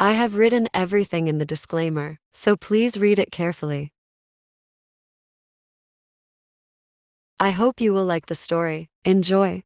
I have written everything in the disclaimer, so please read it carefully. I hope you will like the story. Enjoy.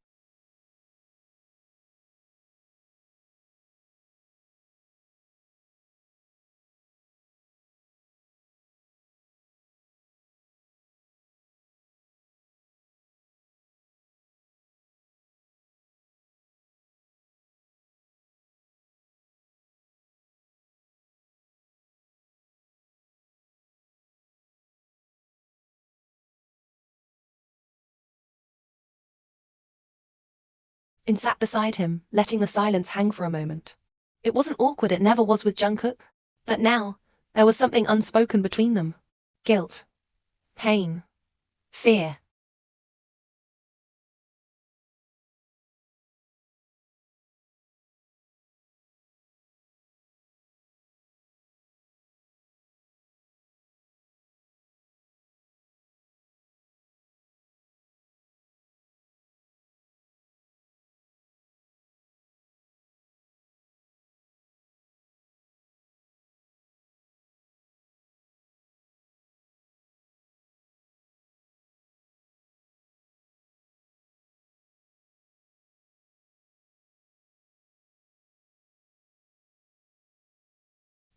In sat beside him, letting the silence hang for a moment. It wasn't awkward, it never was with Jungkook. But now, there was something unspoken between them. Guilt. Pain. Fear.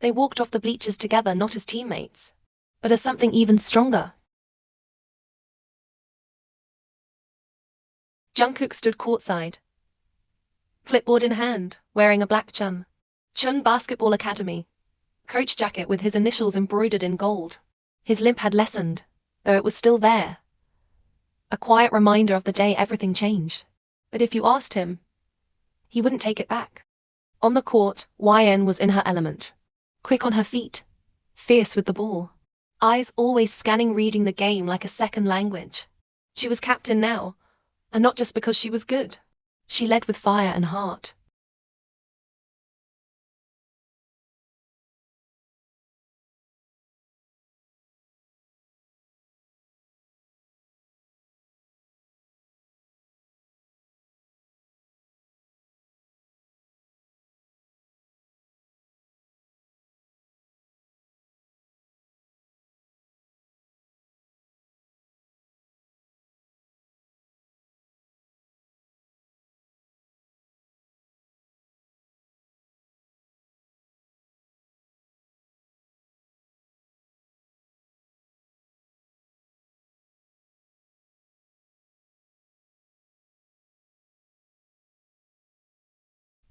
They walked off the bleachers together, not as teammates, but as something even stronger. Jungkook stood courtside, clipboard in hand, wearing a black Chun Basketball Academy coach jacket with his initials embroidered in gold. His limp had lessened, though it was still there. A quiet reminder of the day everything changed. But if you asked him, he wouldn't take it back. On the court, YN was in her element. Quick on her feet, fierce with the ball. Eyes always scanning, reading the game like a second language. She was captain now, and not just because she was good. She led with fire and heart.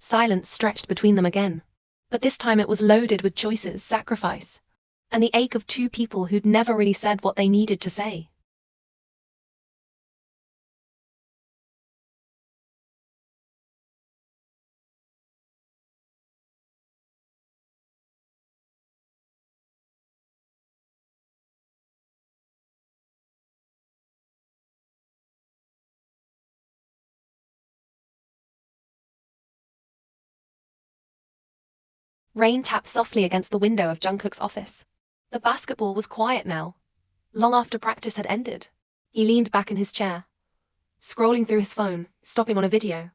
Silence stretched between them again. But this time it was loaded with choices, sacrifice, and the ache of two people who'd never really said what they needed to say. Rain tapped softly against the window of Jungkook's office. The basketball was quiet now, long after practice had ended. He leaned back in his chair, scrolling through his phone, stopping on a video.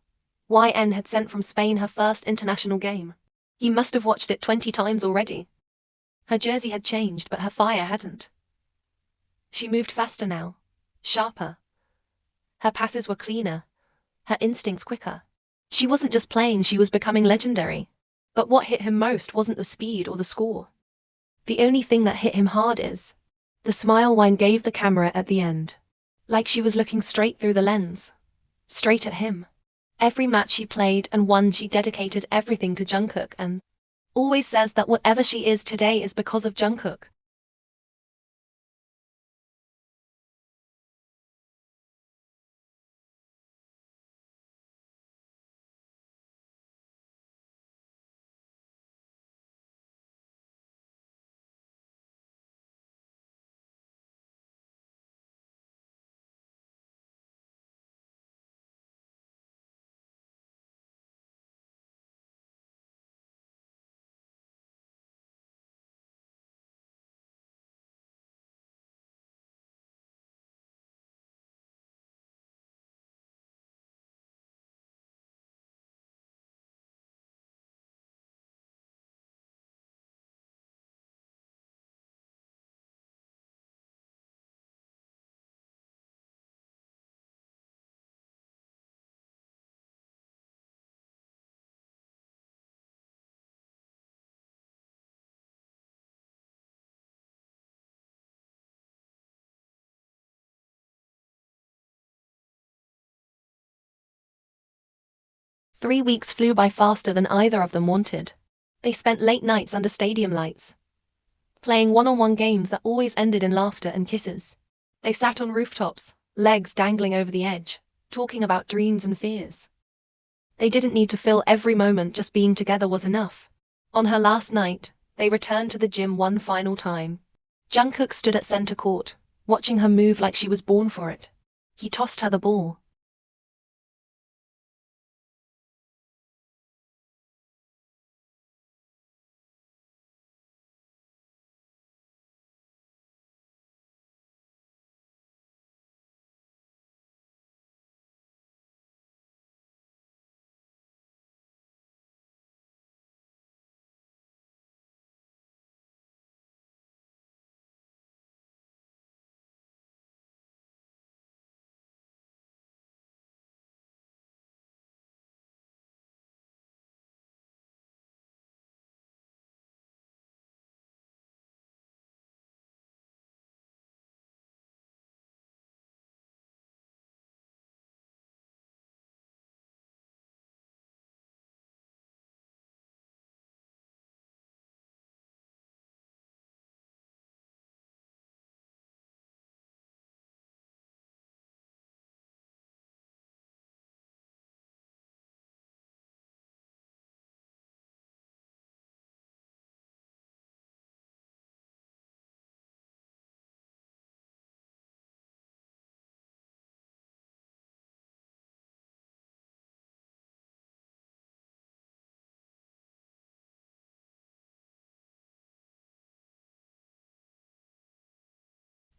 YN had sent from Spain her first international game. He must have watched it 20 times already. Her jersey had changed, but her fire hadn't. She moved faster now, sharper. Her passes were cleaner, her instincts quicker. She wasn't just playing, she was becoming legendary. But what hit him most wasn't the speed or the score. The only thing that hit him hard is the smile Wine gave the camera at the end. Like she was looking straight through the lens. Straight at him. Every match she played and won, she dedicated everything to Jungkook and always says that whatever she is today is because of Jungkook. 3 weeks flew by faster than either of them wanted. They spent late nights under stadium lights, playing one-on-one games that always ended in laughter and kisses. They sat on rooftops, legs dangling over the edge, talking about dreams and fears. They didn't need to fill every moment, just being together was enough. On her last night, they returned to the gym one final time. Jungkook stood at center court, watching her move like she was born for it. He tossed her the ball.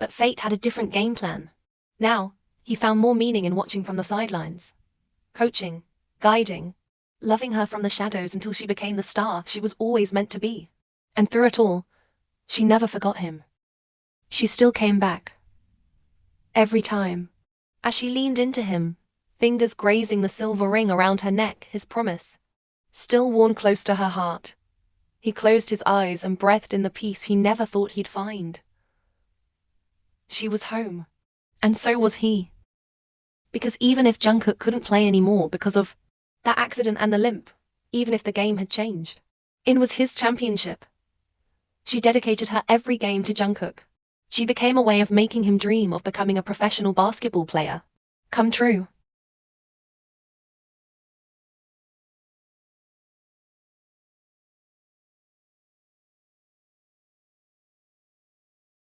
But fate had a different game plan. Now, he found more meaning in watching from the sidelines. Coaching, guiding, loving her from the shadows until she became the star she was always meant to be. And through it all, she never forgot him. She still came back. Every time. As she leaned into him, fingers grazing the silver ring around her neck, his promise, still worn close to her heart. He closed his eyes and breathed in the peace he never thought he'd find. She was home. And so was he. Because even if Jungkook couldn't play anymore because of that accident and the limp, even if the game had changed, it was his championship. She dedicated her every game to Jungkook. She became a way of making him dream of becoming a professional basketball player come true.